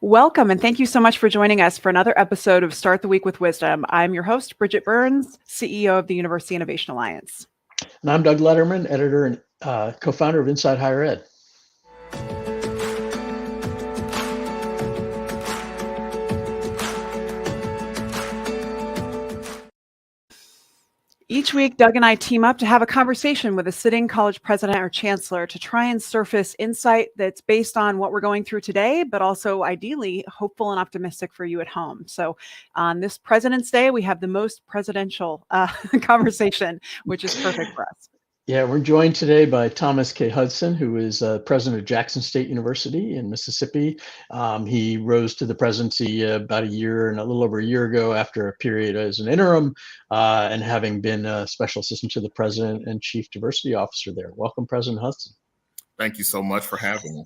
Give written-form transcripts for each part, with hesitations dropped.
Welcome, and thank you so much for joining us for another episode of Start the Week with Wisdom. I'm your host, Bridget Burns, CEO of the University Innovation Alliance. And I'm Doug Lederman, editor and co-founder of Inside Higher Ed. Each week, Doug and I team up to have a conversation with a sitting college president or chancellor to try and surface insight that's based on what we're going through today, but also ideally hopeful and optimistic for you at home. So on this President's Day, we have the most presidential conversation, which is perfect for us. Yeah, we're joined today by Thomas K. Hudson, who is president of Jackson State University in Mississippi. He rose to the presidency about a little over a year ago after a period as an interim and having been a special assistant to the president and chief diversity officer there. Welcome, President Hudson. Thank you so much for having me.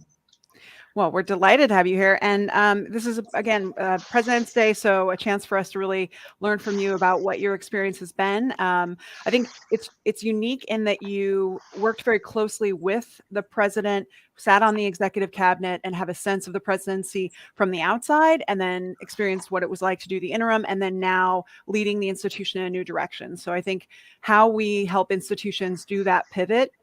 Well, we're delighted to have you here. And this is, again, President's Day, so a chance for us to really learn from you about what your experience has been. I think it's unique in that you worked very closely with the president, sat on the executive cabinet, and have a sense of the presidency from the outside, and then experienced what it was like to do the interim, and then now leading the institution in a new direction. So I think how we help institutions do that pivot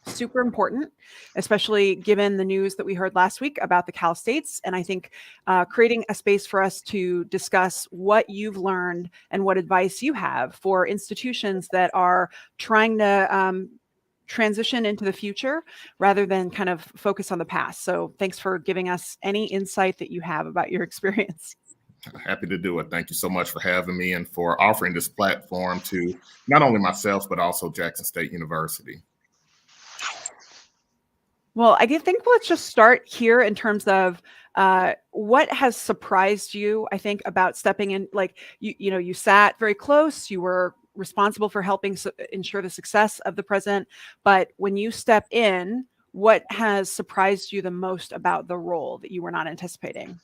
super important, especially given the news that we heard last week about the Cal States. And I think creating a space for us to discuss what you've learned and what advice you have for institutions that are trying to transition into the future rather than kind of focus on the past. So thanks for giving us any insight that you have about your experience. Happy to do it. Thank you so much for having me and for offering this platform to not only myself, but also Jackson State University. Well, I think let's just start here in terms of what has surprised you, I think, about stepping in. Like, you sat very close, you were responsible for helping ensure the success of the president. But when you step in, what has surprised you the most about the role that you were not anticipating?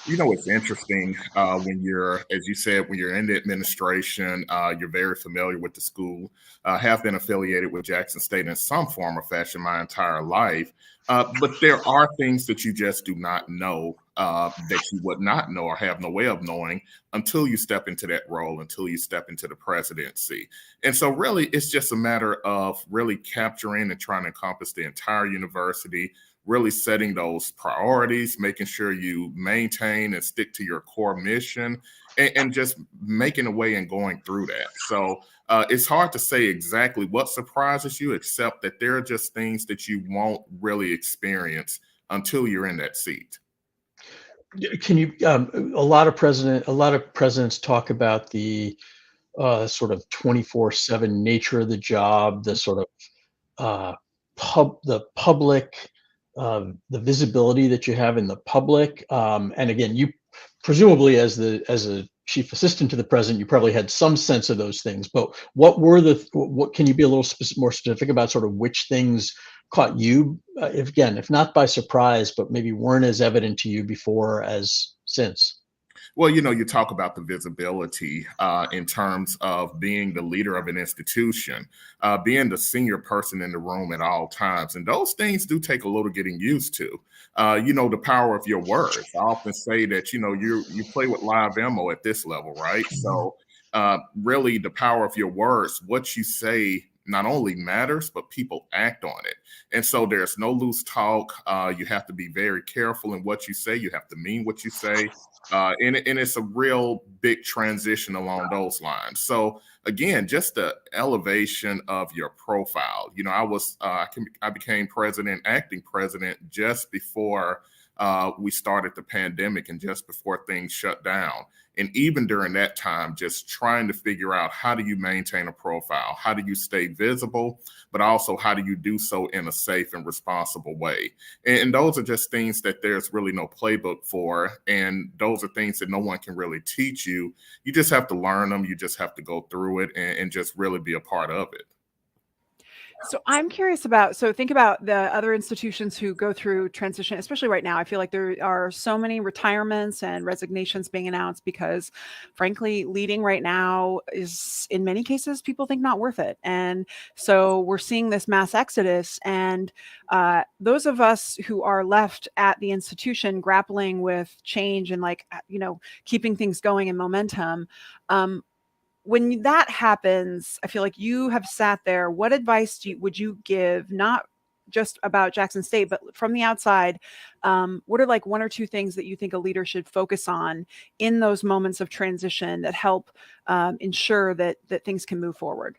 You know, it's interesting when you're, as you said, when you're in the administration, you're very familiar with the school, have been affiliated with Jackson State in some form or fashion my entire life. But there are things that you just do not know that you would not know or have no way of knowing until you step into that role, until you step into the presidency. And so really, it's just a matter of really capturing and trying to encompass the entire university, really setting those priorities, making sure you maintain and stick to your core mission, and just making a way and going through that. So it's hard to say exactly what surprises you, except that there are just things that you won't really experience until you're in that seat. Can you? A lot of presidents talk about the sort of 24/7 nature of the job, the sort of the public. The visibility that you have in the public, and again, you presumably as a chief assistant to the president, you probably had some sense of those things. But what can you be a little more specific about sort of which things caught you, if not by surprise, but maybe weren't as evident to you before as since? Well, you talk about the visibility in terms of being the leader of an institution, being the senior person in the room at all times. And those things do take a little getting used to. The power of your words. I often say that, you play with live ammo at this level, right? So really the power of your words, what you say not only matters, but people act on it. And so there's no loose talk. You have to be very careful in what you say. You have to mean what you say. And it's a real big transition along those lines. So again, just the elevation of your profile. I became acting president just before we started the pandemic and just before things shut down. And even during that time, just trying to figure out how do you maintain a profile? How do you stay visible? But also how do you do so in a safe and responsible way? And those are just things that there's really no playbook for. And those are things that no one can really teach you. You just have to learn them. You just have to go through it and just really be a part of it. So I'm curious about, so think about the other institutions who go through transition, especially right now. I feel like there are so many retirements and resignations being announced because frankly, leading right now is in many cases, people think not worth it. And so we're seeing this mass exodus, and those of us who are left at the institution grappling with change and like, keeping things going and momentum, when that happens, I feel like you have sat there. What advice would you give, not just about Jackson State, but from the outside? What are like one or two things that you think a leader should focus on in those moments of transition that help ensure that things can move forward?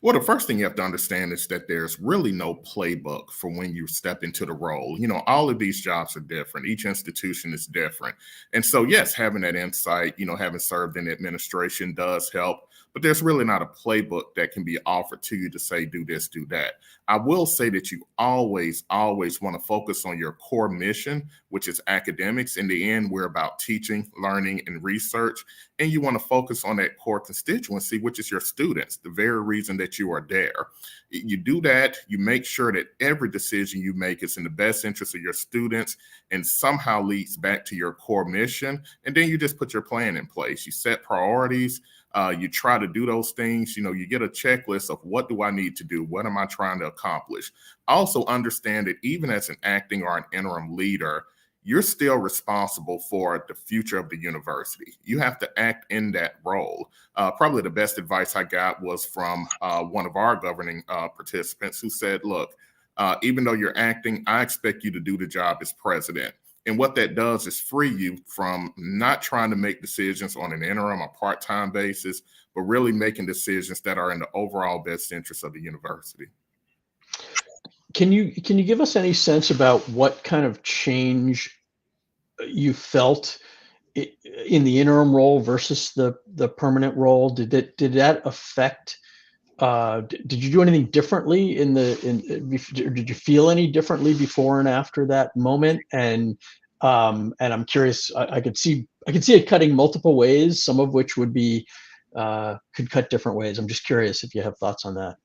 Well, the first thing you have to understand is that there's really no playbook for when you step into the role. All of these jobs are different. Each institution is different. And so, yes, having that insight, having served in administration does help, but there's really not a playbook that can be offered to you to say, do this, do that. I will say that you always want to focus on your core mission, which is academics. In the end, we're about teaching, learning, and research. And you want to focus on that core constituency, which is your students, the very reason that you are there. You do that, you make sure that every decision you make is in the best interest of your students and somehow leads back to your core mission. And then you just put your plan in place. You set priorities. You try to do those things. You get a checklist of what do I need to do? What am I trying to accomplish? Also understand that even as an acting or an interim leader, you're still responsible for the future of the university. You have to act in that role. Probably the best advice I got was from one of our governing participants who said, look, even though you're acting, I expect you to do the job as president. And what that does is free you from not trying to make decisions on an interim or part-time basis, but really making decisions that are in the overall best interest of the university. Can you give us any sense about what kind of change you felt in the interim role versus the permanent role? Did that affect? Did you do anything differently did you feel any differently before and after that moment? And I'm curious. I could see it cutting multiple ways, some of which would be could cut different ways. I'm just curious if you have thoughts on that.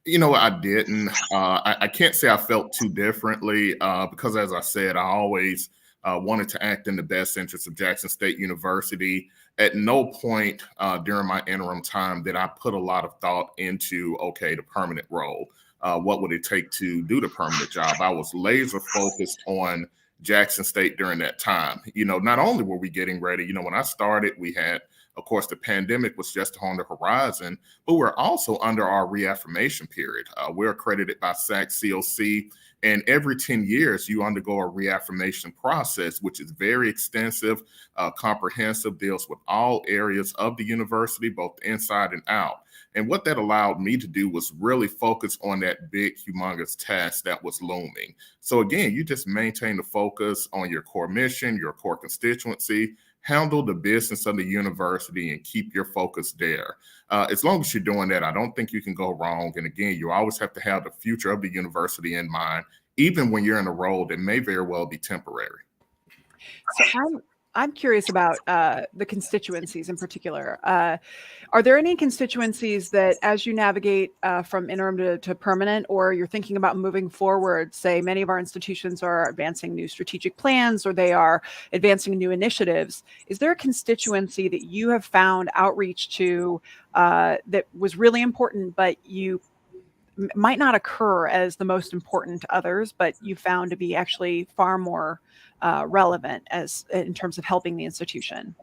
I didn't. I can't say I felt too differently because, as I said, I always wanted to act in the best interest of Jackson State University. At no point during my interim time did I put a lot of thought into, okay, the permanent role. What would it take to do the permanent job? I was laser focused on Jackson State during that time. Not only were we getting ready, when I started, we had, of course, the pandemic was just on the horizon, but we're also under our reaffirmation period. We're accredited by SAC COC, and every 10 years, you undergo a reaffirmation process, which is very extensive, comprehensive, deals with all areas of the university, both inside and out. And what that allowed me to do was really focus on that big, humongous task that was looming. So again, you just maintain the focus on your core mission, your core constituency, handle the business of the university, and keep your focus there. As long as you're doing that, I don't think you can go wrong. And again, you always have to have the future of the university in mind, even when you're in a role that may very well be temporary. So I'm curious about the constituencies in particular. Are there any constituencies that, as you navigate from interim to permanent, or you're thinking about moving forward, say many of our institutions are advancing new strategic plans or they are advancing new initiatives, is there a constituency that you have found outreach to that was really important, but you might not occur as the most important to others, but you found to be actually far more relevant as in terms of helping the institution?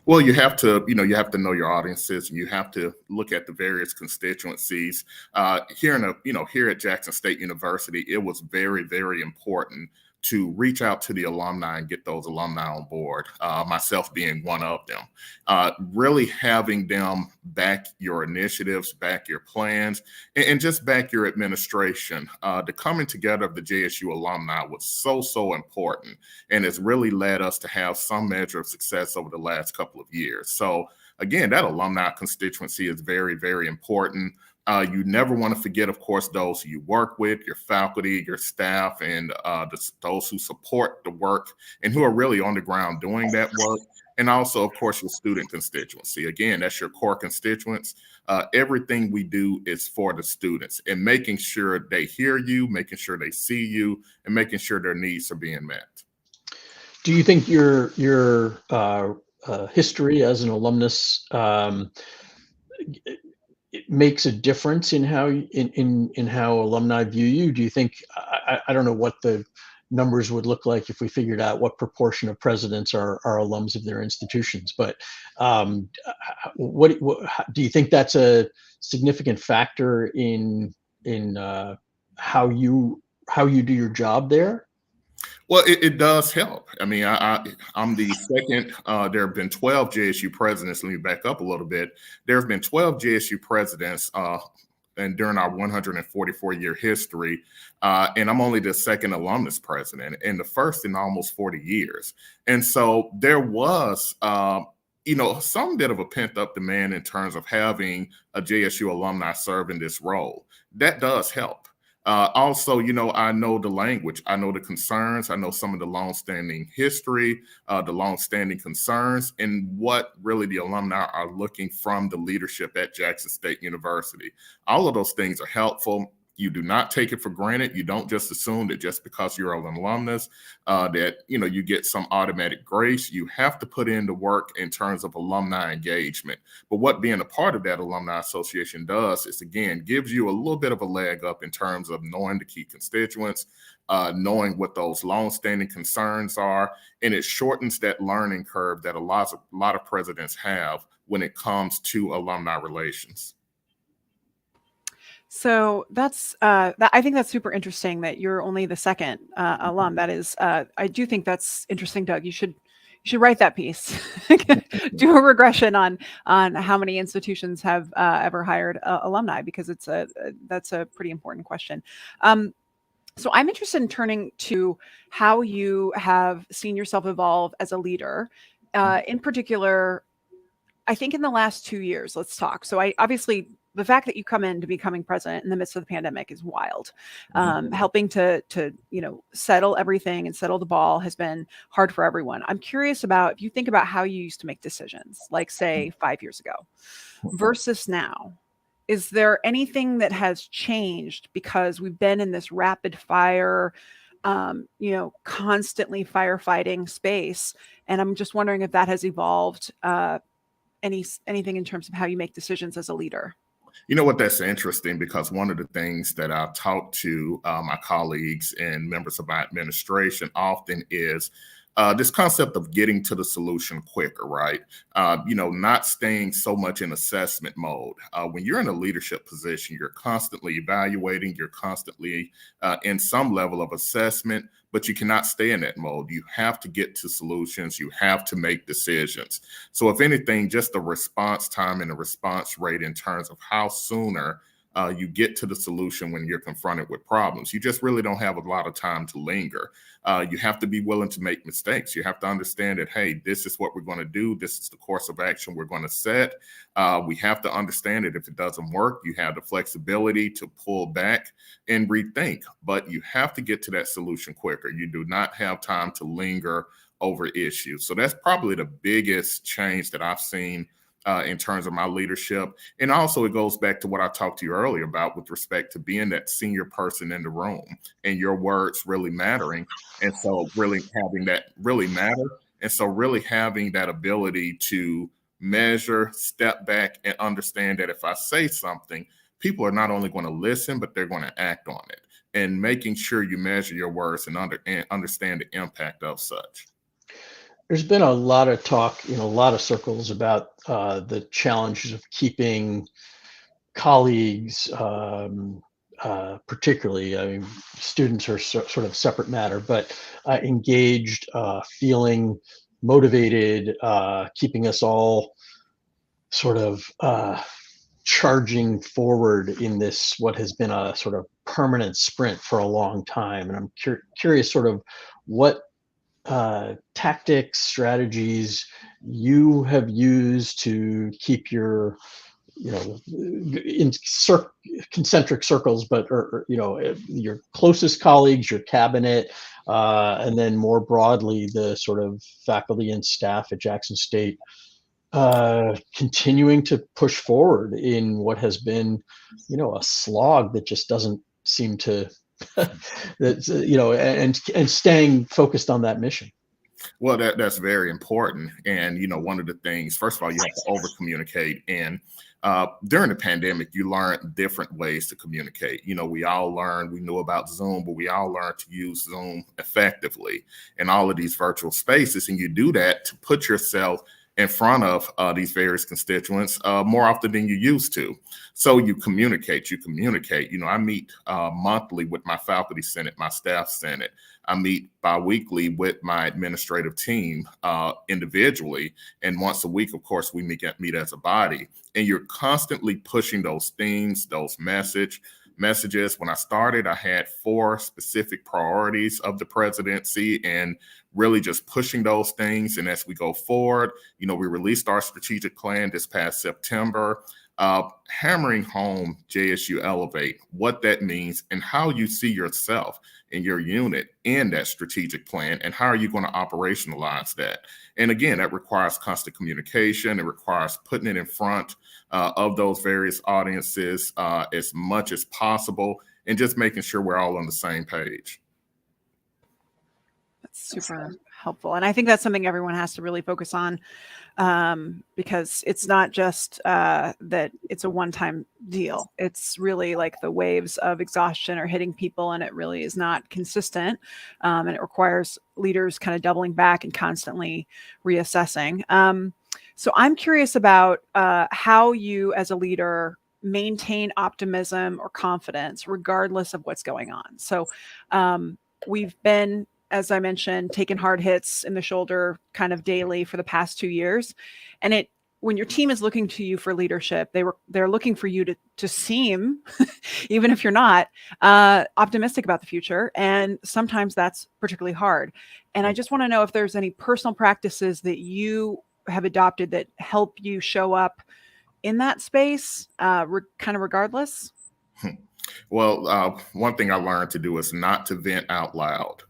Well, you have to know your audiences, and you have to look at the various constituencies. Here at Jackson State University, it was very, very important to reach out to the alumni and get those alumni on board, myself being one of them. Really having them back your initiatives, back your plans, and just back your administration. The coming together of the JSU alumni was so important, and it's really led us to have some measure of success over the last couple of years. So again, that alumni constituency is very, very important. You never want to forget, of course, those who you work with, your faculty, your staff, and those who support the work and who are really on the ground doing that work. And also, of course, your student constituency. Again, that's your core constituents. Everything we do is for the students, and making sure they hear you, making sure they see you, and making sure their needs are being met. Do you think your history as an alumnus it makes a difference in how in how alumni view you? Do you think I don't know what the numbers would look like if we figured out what proportion of presidents are alums of their institutions, but what do you think that's a significant factor in how you do your job there? Well, it does help. I mean, I'm the second. There have been 12 JSU presidents. Let me back up a little bit. There have been 12 JSU presidents, and during our 144-year history, and I'm only the second alumnus president, and the first in almost 40 years. And so there was, some bit of a pent-up demand in terms of having a JSU alumni serve in this role. That does help. Also, I know the language, I know the concerns, I know some of the longstanding history, the longstanding concerns, and what really the alumni are looking from the leadership at Jackson State University. All of those things are helpful. You do not take it for granted. You don't just assume that just because you're an alumnus that you get some automatic grace. You have to put in the work in terms of alumni engagement. But what being a part of that alumni association does is, again, gives you a little bit of a leg up in terms of knowing the key constituents, knowing what those longstanding concerns are, and it shortens that learning curve that a lot of presidents have when it comes to alumni relations. So that's I think that's super interesting that you're only the second alum. That is, I do think that's interesting, Doug. You should write that piece. Do a regression on how many institutions have ever hired alumni, because that's a pretty important question. So I'm interested in turning to how you have seen yourself evolve as a leader. In particular, I think in the last 2 years, let's talk. So obviously the fact that you come into becoming president in the midst of the pandemic is wild. Helping to settle everything and settle the ball has been hard for everyone. I'm curious about, if you think about how you used to make decisions, like say 5 years ago versus now, is there anything that has changed because we've been in this rapid fire, constantly firefighting space? And I'm just wondering if that has evolved anything in terms of how you make decisions as a leader. You know what, that's interesting, because one of the things that I talk to my colleagues and members of my administration often is this concept of getting to the solution quicker, right? Not staying so much in assessment mode. When you're in a leadership position, you're constantly evaluating, you're constantly in some level of assessment, but you cannot stay in that mode. You have to get to solutions. You have to make decisions. So if anything, just the response time and the response rate in terms of how sooner you get to the solution when you're confronted with problems. You just really don't have a lot of time to linger. You have to be willing to make mistakes. You have to understand that, hey, this is what we're going to do. This is the course of action we're going to set. We have to understand that if it doesn't work, you have the flexibility to pull back and rethink. But you have to get to that solution quicker. You do not have time to linger over issues. So that's probably the biggest change that I've seen in terms of my leadership. And also it goes back to what I talked to you earlier about with respect to being that senior person in the room and your words really mattering. And so really having that really matter. And so really having that ability to measure, step back, and understand that if I say something, people are not only going to listen, but they're going to act on it. And making sure you measure your words and understand the impact of such. There's been a lot of talk in a lot of circles about the challenges of keeping colleagues, particularly, I mean, students are sort of separate matter, but engaged, feeling motivated, keeping us all sort of charging forward in this, what has been a sort of permanent sprint for a long time. And I'm curious sort of what tactics, strategies you have used to keep your in concentric circles, but your closest colleagues, your cabinet, and then more broadly the sort of faculty and staff at Jackson State, continuing to push forward in what has been, a slog that just doesn't seem to, and staying focused on that mission. Well, that's very important. And, one of the things, first of all, you have to over communicate. And during the pandemic, you learned different ways to communicate. We all learned, we knew about Zoom, but we all learned to use Zoom effectively in all of these virtual spaces. And you do that to put yourself in front of these various constituents more often than you used to. So you communicate. I meet monthly with my faculty senate, my staff senate. I meet biweekly with my administrative team individually. And once a week, of course, we meet as a body. And you're constantly pushing those themes, those messages. When I started, I had 4 specific priorities of the presidency and really just pushing those things. And as we go forward, we released our strategic plan this past September, hammering home JSU Elevate, what that means and how you see yourself and your unit in that strategic plan and how are you going to operationalize that. And again, that requires constant communication. It requires putting it in front of those various audiences as much as possible and just making sure we're all on the same page. That's super helpful. And I think that's something everyone has to really focus on because it's not just that it's a one-time deal. It's really like the waves of exhaustion are hitting people and it really is not consistent. And it requires leaders kind of doubling back and constantly reassessing. So I'm curious about how you as a leader maintain optimism or confidence regardless of what's going on. So we've been, as I mentioned, taking hard hits in the shoulder kind of daily for the past 2 years. And when your team is looking to you for leadership, they're looking for you to seem, even if you're not, optimistic about the future. And sometimes that's particularly hard. And I just want to know if there's any personal practices that you have adopted that help you show up in that space, kind of regardless. Well, one thing I learned to do is not to vent out loud.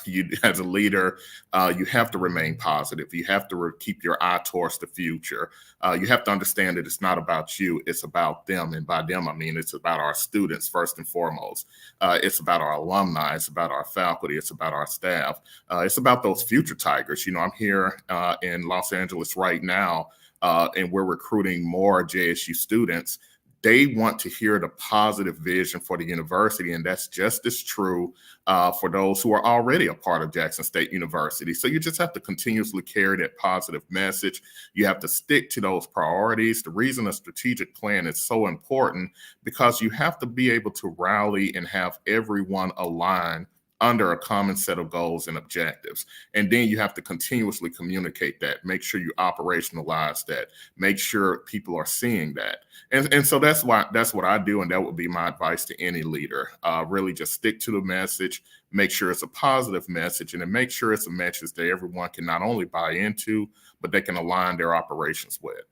You, as a leader, you have to remain positive. You have to keep your eye towards the future. You have to understand that it's not about you, it's about them. And by them, I mean, it's about our students first and foremost. It's about our alumni. It's about our faculty. It's about our staff. It's about those future tigers. I'm here in Los Angeles right now, and we're recruiting more JSU students. They want to hear the positive vision for the university, and that's just as true for those who are already a part of Jackson State University. So you just have to continuously carry that positive message. You have to stick to those priorities. The reason a strategic plan is so important, because you have to be able to rally and have everyone align under a common set of goals and objectives. And then you have to continuously communicate that, make sure you operationalize that, make sure people are seeing that. And so that's what I do. And that would be my advice to any leader. Really just stick to the message, make sure it's a positive message, and then make sure it's a message that everyone can not only buy into, but they can align their operations with.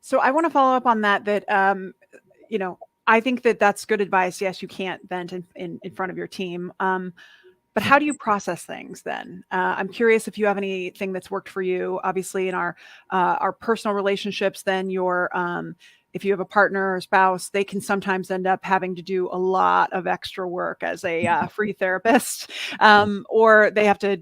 So I want to follow up on that, I think that that's good advice. Yes, you can't vent in front of your team. But how do you process things then? I'm curious if you have anything that's worked for you. Obviously, in our personal relationships, then if you have a partner or spouse, they can sometimes end up having to do a lot of extra work as a free therapist, or they have to,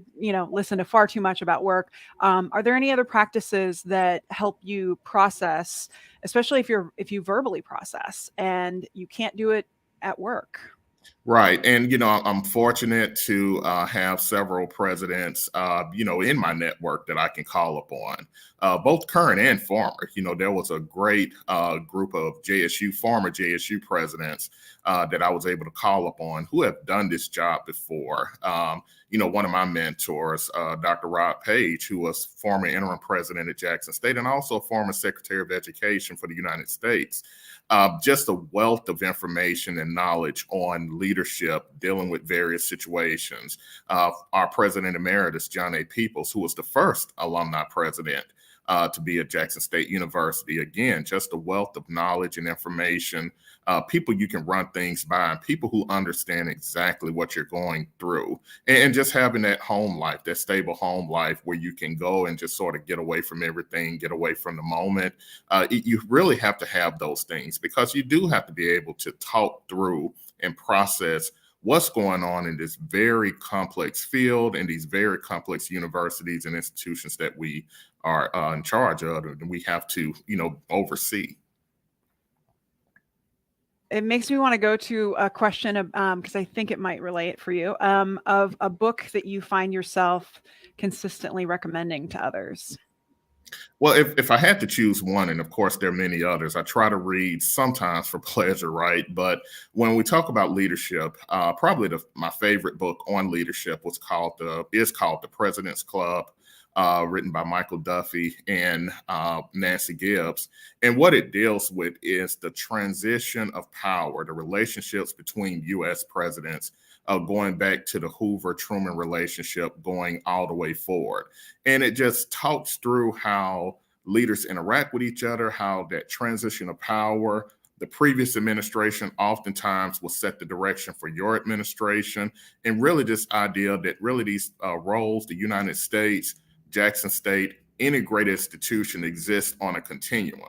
listen to far too much about work. Are there any other practices that help you process, especially if you verbally process and you can't do it at work? Right. And, I'm fortunate to have several presidents, in my network that I can call upon, both current and former. There was a great group of former JSU presidents that I was able to call upon who have done this job before. One of my mentors, Dr. Rod Page, who was former interim president at Jackson State and also former Secretary of Education for the United States. Just a wealth of information and knowledge on leadership, dealing with various situations. Our President Emeritus, John A. Peoples, who was the first alumni president to be at Jackson State University. Again, just a wealth of knowledge and information, people you can run things by, and people who understand exactly what you're going through, and just having that home life, that stable home life where you can go and just sort of get away from everything, get away from the moment. You really have to have those things, because you do have to be able to talk through and process what's going on in this very complex field and these very complex universities and institutions that we are in charge of, and we have to, oversee. It makes me want to go to a question of, because I think it might relate for you, of a book that you find yourself consistently recommending to others. Well, if I had to choose one, and of course there are many others, I try to read sometimes for pleasure, right? But when we talk about leadership, probably my favorite book on leadership is called The President's Club, written by Michael Duffy and Nancy Gibbs. And what it deals with is the transition of power, the relationships between U.S. presidents, going back to the Hoover-Truman relationship, going all the way forward. And it just talks through how leaders interact with each other, how that transition of power, the previous administration oftentimes will set the direction for your administration, and really this idea that really these roles, the United States, Jackson State, any great institution exists on a continuum.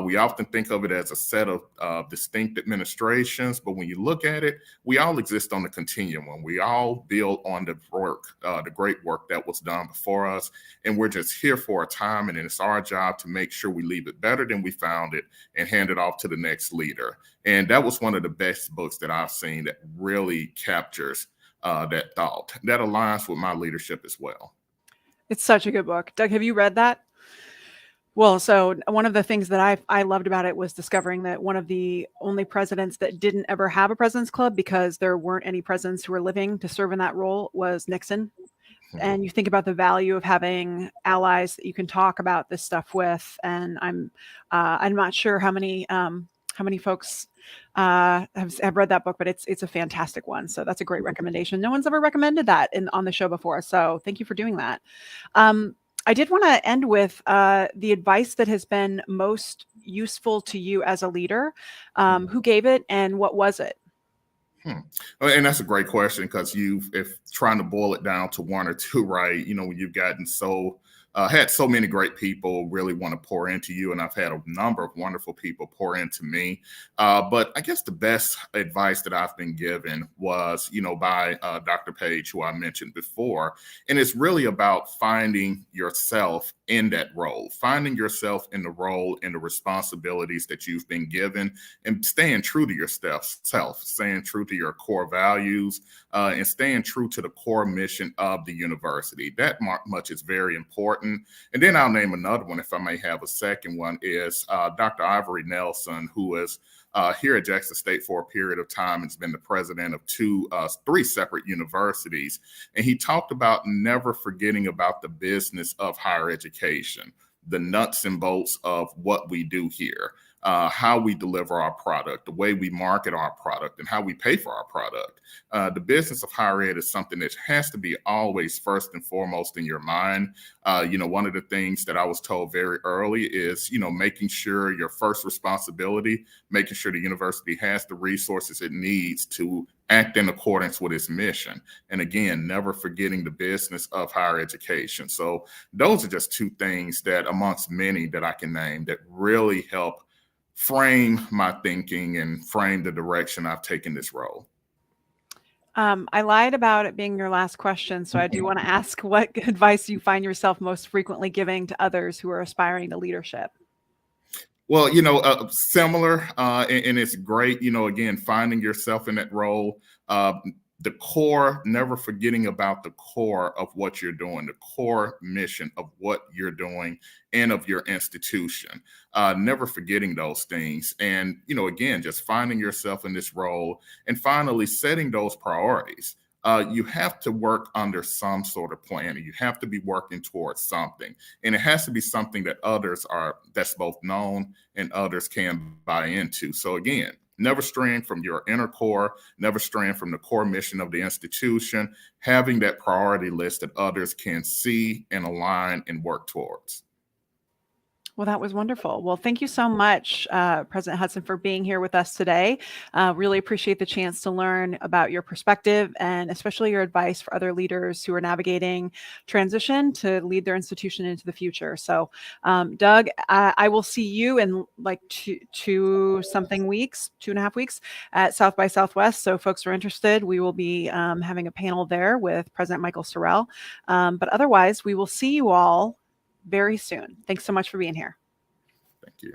We often think of it as a set of distinct administrations, but when you look at it, we all exist on the continuum. We all build on the work, the great work that was done before us, and we're just here for a time, and it's our job to make sure we leave it better than we found it and hand it off to the next leader. And that was one of the best books that I've seen that really captures that thought. That aligns with my leadership as well. It's such a good book. Doug, have you read that? Well, so one of the things that I loved about it was discovering that one of the only presidents that didn't ever have a president's club, because there weren't any presidents who were living to serve in that role, was Nixon. And you think about the value of having allies that you can talk about this stuff with. And I'm not sure how many folks have read that book, but it's a fantastic one. So that's a great recommendation. No one's ever recommended that on the show before. So thank you for doing that. I did want to end with the advice that has been most useful to you as a leader. Who gave it and what was it? And that's a great question, because if trying to boil it down to one or two, right, when you've gotten had so many great people really want to pour into you, and I've had a number of wonderful people pour into me. But I guess the best advice that I've been given was, by Dr. Page, who I mentioned before. And it's really about finding yourself in that role, finding yourself in the role and the responsibilities that you've been given, and staying true to yourself, staying true to your core values, and staying true to the core mission of the university. That much is very important. And then I'll name another one, if I may have a second one, is Dr. Ivory Nelson, who is here at Jackson State for a period of time and has been the president of three separate universities. And he talked about never forgetting about the business of higher education, the nuts and bolts of what we do here. How we deliver our product, the way we market our product, and how we pay for our product. The business of higher ed is something that has to be always first and foremost in your mind. One of the things that I was told very early is, making sure your first responsibility, making sure the university has the resources it needs to act in accordance with its mission. And again, never forgetting the business of higher education. So those are just two things that, amongst many that I can name, that really help frame my thinking and frame the direction I've taken this role. I lied about it being your last question. So I do want to ask what advice you find yourself most frequently giving to others who are aspiring to leadership. Well, similar, and it's great, again, finding yourself in that role. The core, never forgetting about the core of what you're doing, the core mission of what you're doing and of your institution. Never forgetting those things. And, again, just finding yourself in this role, and finally setting those priorities. You have to work under some sort of plan. You have to be working towards something. And it has to be something that that's both known and others can buy into. So again, never straying from your inner core, never straying from the core mission of the institution, having that priority list that others can see and align and work towards. Well, that was wonderful. Well, thank you so much, President Hudson, for being here with us today. Really appreciate the chance to learn about your perspective and especially your advice for other leaders who are navigating transition to lead their institution into the future. So, Doug, I will see you in like 2.5 weeks at South by Southwest. So folks are interested, we will be having a panel there with President Michael Sorrell. But otherwise, we will see you all very soon. Thanks so much for being here. Thank you.